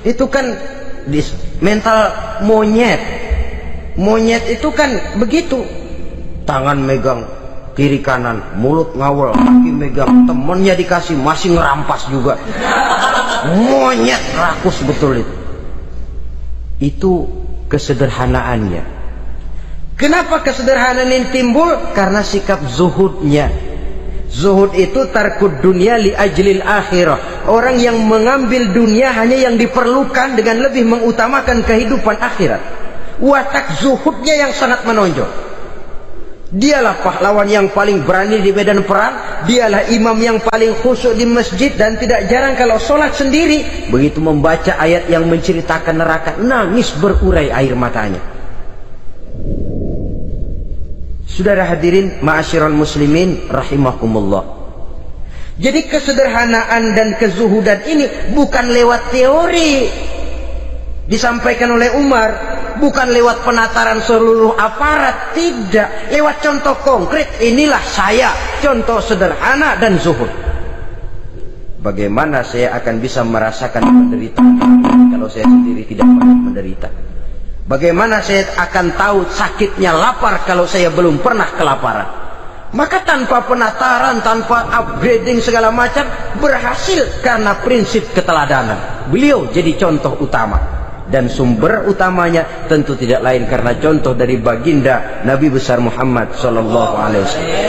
Itu kan mental monyet. Monyet itu kan begitu, tangan megang kiri kanan, mulut ngawal, kaki megang, temennya dikasih masih ngerampas juga. Monyet rakus betul itu. Itu kesederhanaannya. Kenapa kesederhanaan ini timbul? Karena sikap zuhudnya. Zuhud itu tarkud dunia li ajlil akhirah. Orang yang mengambil dunia hanya yang diperlukan dengan lebih mengutamakan kehidupan akhirat. Watak zuhudnya yang sangat menonjol. Dialah pahlawan yang paling berani di medan perang. Dialah imam yang paling khusyuk di masjid. Dan tidak jarang kalau sholat sendiri, begitu membaca ayat yang menceritakan neraka, nangis berurai air matanya. Saudara hadirin ma'asyiral muslimin rahimakumullah. Jadi kesederhanaan dan kezuhudan ini bukan lewat teori disampaikan oleh Umar, bukan lewat penataran seluruh aparat, tidak, lewat contoh konkret. Inilah saya, contoh sederhana dan zuhud. Bagaimana saya akan bisa merasakan penderitaan kalau saya sendiri tidak pernah menderita? Bagaimana saya akan tahu sakitnya lapar kalau saya belum pernah kelaparan? Maka tanpa penataran, tanpa upgrading segala macam, berhasil karena prinsip keteladanan. Beliau jadi contoh utama. Dan sumber utamanya tentu tidak lain karena contoh dari baginda Nabi besar Muhammad sallallahu alaihi wasallam.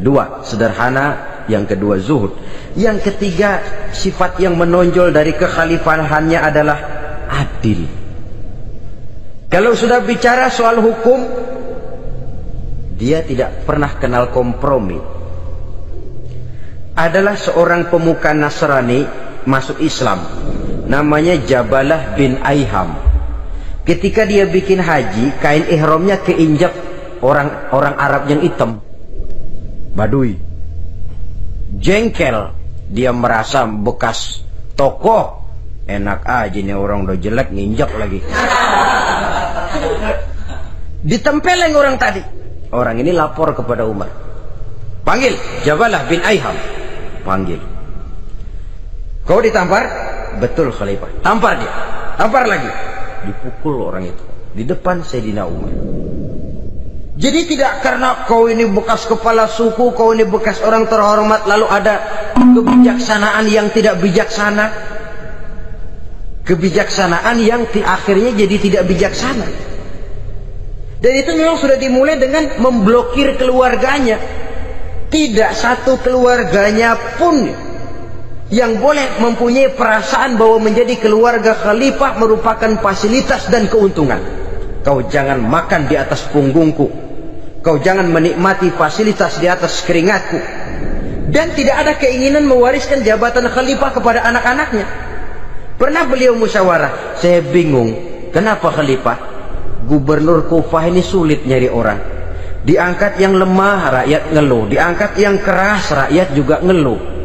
2, sederhana. Yang kedua, zuhud. Yang ketiga, sifat yang menonjol dari kekhalifahannya adalah adil. Kalau sudah bicara soal hukum, dia tidak pernah kenal kompromi. Adalah seorang pemuka Nasrani masuk Islam, namanya Jabalah bin Aiham. Ketika dia bikin haji, kain ihramnya keinjak orang Arab yang hitam, Badui. Jengkel, dia merasa bekas tokoh, enak aja nih orang udah jelek nginjak lagi. Ditempeleng orang tadi. Orang ini lapor kepada Umar, panggil Jabalah bin Aiham, panggil. Kau ditampar? Betul Khalifah. Tampar dia, tampar lagi. Dipukul orang itu di depan Sayyidina Umar. Jadi tidak karena kau ini bekas kepala suku, kau ini bekas orang terhormat, lalu ada kebijaksanaan yang tidak bijaksana, kebijaksanaan yang akhirnya jadi tidak bijaksana. Dan itu memang sudah dimulai dengan memblokir keluarganya. Tidak satu keluarganya pun yang boleh mempunyai perasaan bahwa menjadi keluarga khalifah merupakan fasilitas dan keuntungan. Kau jangan makan di atas punggungku, kau jangan menikmati fasilitas di atas keringatku. Dan tidak ada keinginan mewariskan jabatan khalifah kepada anak-anaknya. Pernah beliau musyawarah, saya bingung kenapa khalifah, gubernur Kufah ini sulit nyari orang. Diangkat yang lemah, rakyat ngeluh. Diangkat yang keras, rakyat juga ngeluh.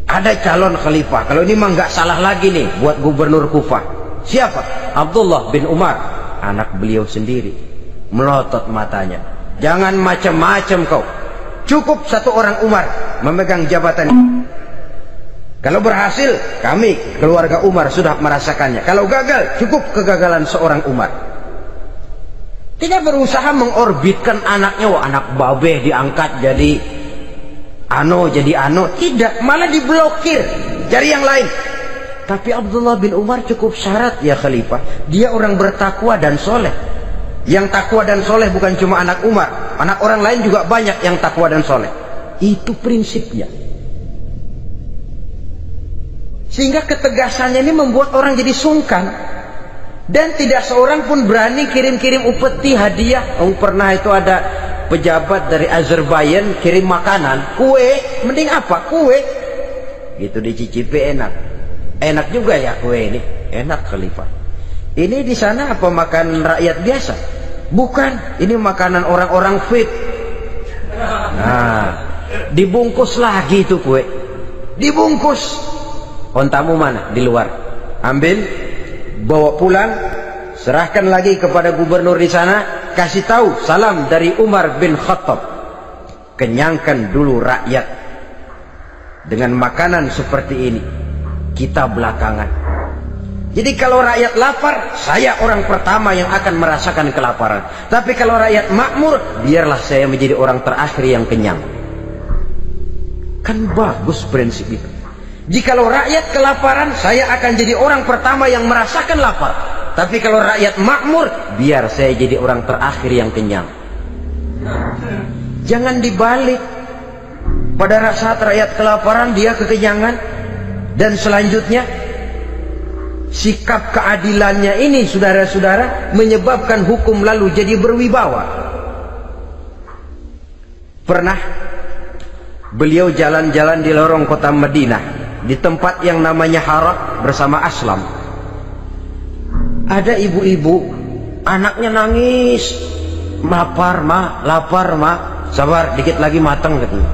Ada calon khalifah, kalau ini mah nggak salah lagi nih buat gubernur Kufah. Siapa? Abdullah bin Umar, anak beliau sendiri. Melotot matanya, jangan macam-macam kau, cukup satu orang Umar memegang jabatan ini. Kalau berhasil, kami keluarga Umar sudah merasakannya. Kalau gagal, cukup kegagalan seorang Umar. Tidak berusaha mengorbitkan anaknya, wah anak babeh diangkat jadi jadi tidak, malah diblokir, cari yang lain. Tapi Abdullah bin Umar cukup syarat ya khalifah, dia orang bertakwa dan soleh. Yang takwa dan soleh bukan cuma anak Umar, anak orang lain juga banyak yang takwa dan soleh. Itu prinsipnya. Sehingga ketegasannya ini membuat orang jadi sungkan. Dan tidak seorang pun berani kirim-kirim upeti hadiah. Pernah itu ada pejabat dari Azerbaijan kirim makanan, kue, mending apa? Kue. Gitu dicicipi enak juga ya kue ini, enak khalifah. Ini di sana apa makan rakyat biasa? Bukan, ini makanan orang-orang fit. Nah, dibungkus lagi itu kue, dibungkus. Ontamu mana? Di luar. Ambil, bawa pulang, serahkan lagi kepada gubernur di sana. Kasih tahu salam dari Umar bin Khattab. Kenyangkan dulu rakyat dengan makanan seperti ini. Kita belakangan. Jadi kalau rakyat lapar, saya orang pertama yang akan merasakan kelaparan. Tapi kalau rakyat makmur, biarlah saya menjadi orang terakhir yang kenyang. Kan bagus prinsip itu. Jikalau rakyat kelaparan, saya akan jadi orang pertama yang merasakan lapar. Tapi kalau rakyat makmur, biar saya jadi orang terakhir yang kenyang. Jangan dibalik. Pada saat rakyat kelaparan, dia kekenyangan. Dan selanjutnya, sikap keadilannya ini, saudara-saudara, menyebabkan hukum lalu jadi berwibawa. Pernah beliau jalan-jalan di lorong kota Madinah, di tempat yang namanya Hara bersama Aslam. Ada ibu-ibu, anaknya nangis, lapar ma, sabar dikit lagi matang katanya.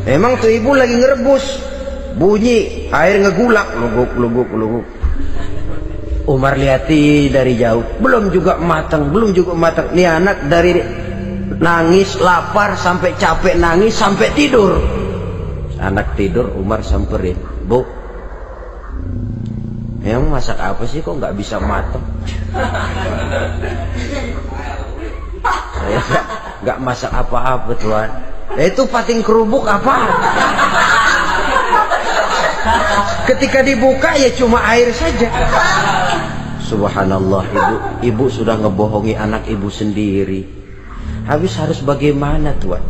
Emang tuh ibu lagi ngerebus, bunyi air ngegulak, luguk. Umar lihati dari jauh, belum juga matang. Nih anak dari nangis, lapar, sampai capek nangis, sampai tidur. Anak tidur, Umar samperin, Bu, emang masak apa sih kok nggak bisa matang? Saya nggak masak apa-apa Tuhan. Itu pating kerubuk apa? Ketika dibuka ya cuma air saja. Subhanallah, ibu sudah ngebohongi anak ibu sendiri. Habis harus bagaimana Tuhan?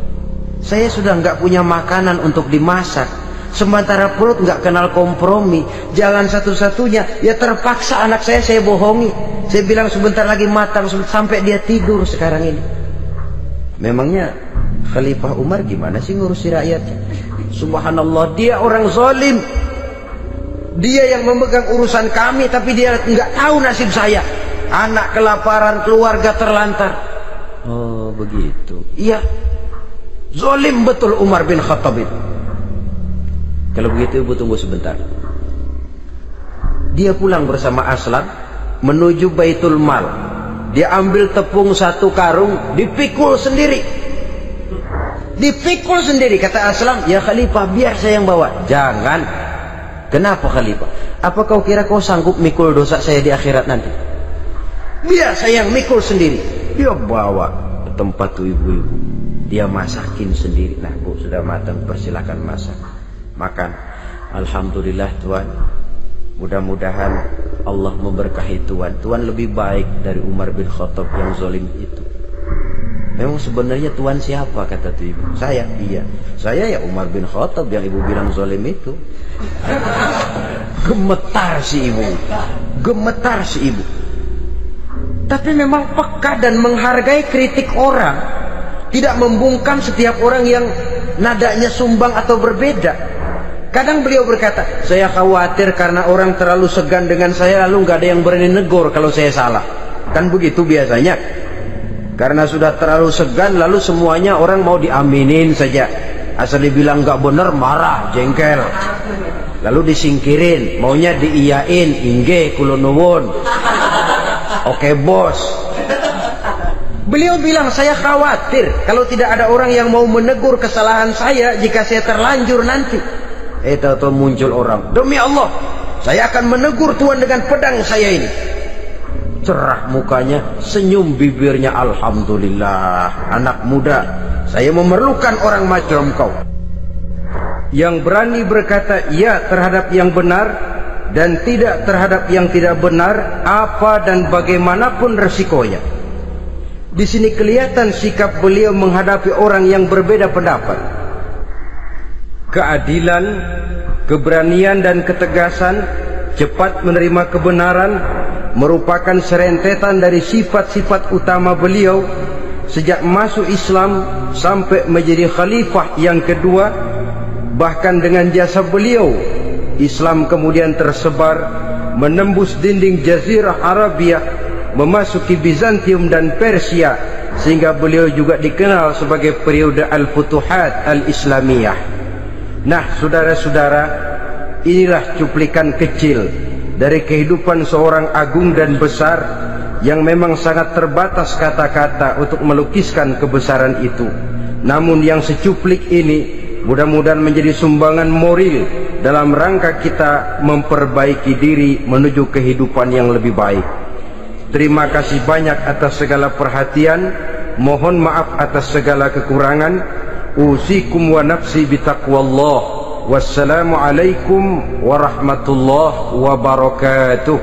Saya sudah nggak punya makanan untuk dimasak. Sementara perut nggak kenal kompromi. Jalan satu-satunya ya terpaksa anak saya bohongi. Saya bilang sebentar lagi matang sampai dia tidur sekarang ini. Memangnya Khalifah Umar gimana sih ngurusi rakyatnya? Subhanallah, dia orang zalim. Dia yang memegang urusan kami, tapi dia nggak tahu nasib saya. Anak kelaparan, keluarga terlantar. Oh begitu. Iya, zalim betul Umar bin Khattab itu. Kalau begitu ibu tunggu sebentar. Dia pulang bersama Aslam menuju Baitul Mal. Dia ambil tepung 1 karung, dipikul sendiri. Dipikul sendiri. Kata Aslam, ya Khalifah, biar saya yang bawa. Jangan. Kenapa Khalifah? Apa kau kira kau sanggup mikul dosa saya di akhirat nanti? Biar saya yang mikul sendiri. Dia bawa ke tempat tuh ibu-ibu. Dia masakin sendiri. Nah bu, sudah matang, persilakan masak. Makan. Alhamdulillah Tuhan. Mudah-mudahan Allah memberkahi Tuhan. Tuhan lebih baik dari Umar bin Khattab yang zalim itu. Memang sebenarnya Tuhan siapa, kata tuh ibu? Saya. Iya, saya ya Umar bin Khattab yang ibu bilang zalim itu. Gemetar si ibu. Gemetar si ibu. Tapi memang peka dan menghargai kritik orang. Tidak membungkam setiap orang yang nadanya sumbang atau berbeda. Kadang beliau berkata, saya khawatir karena orang terlalu segan dengan saya, lalu nggak ada yang berani negor kalau saya salah. Kan begitu biasanya. Karena sudah terlalu segan, lalu semuanya orang mau diaminin saja. Asal dibilang nggak benar, marah, jengkel. Lalu disingkirin, maunya diiyain, inge kulonuwun. Oke bos. Beliau bilang, saya khawatir kalau tidak ada orang yang mau menegur kesalahan saya jika saya terlanjur nanti. Tahu-tahu muncul orang, demi Allah, saya akan menegur Tuhan dengan pedang saya ini. Cerah mukanya, senyum bibirnya, alhamdulillah. Anak muda, saya memerlukan orang macam kau, yang berani berkata ya terhadap yang benar dan tidak terhadap yang tidak benar, apa dan bagaimanapun resikonya. Di sini kelihatan sikap beliau menghadapi orang yang berbeda pendapat. Keadilan, keberanian dan ketegasan, cepat menerima kebenaran merupakan serentetan dari sifat-sifat utama beliau sejak masuk Islam sampai menjadi khalifah yang kedua. Bahkan dengan jasa beliau, Islam kemudian tersebar menembus dinding Jazirah Arabia, memasuki Bizantium dan Persia, sehingga beliau juga dikenal sebagai periode Al-Futuhat Al-Islamiyah. Nah saudara-saudara, inilah cuplikan kecil dari kehidupan seorang agung dan besar yang memang sangat terbatas kata-kata untuk melukiskan kebesaran itu. Namun yang secuplik ini mudah-mudahan menjadi sumbangan moral dalam rangka kita memperbaiki diri menuju kehidupan yang lebih baik. Terima kasih banyak atas segala perhatian. Mohon maaf atas segala kekurangan. Usikum wa nafsi bitaqwallah. Wassalamualaikum warahmatullahi wabarakatuh.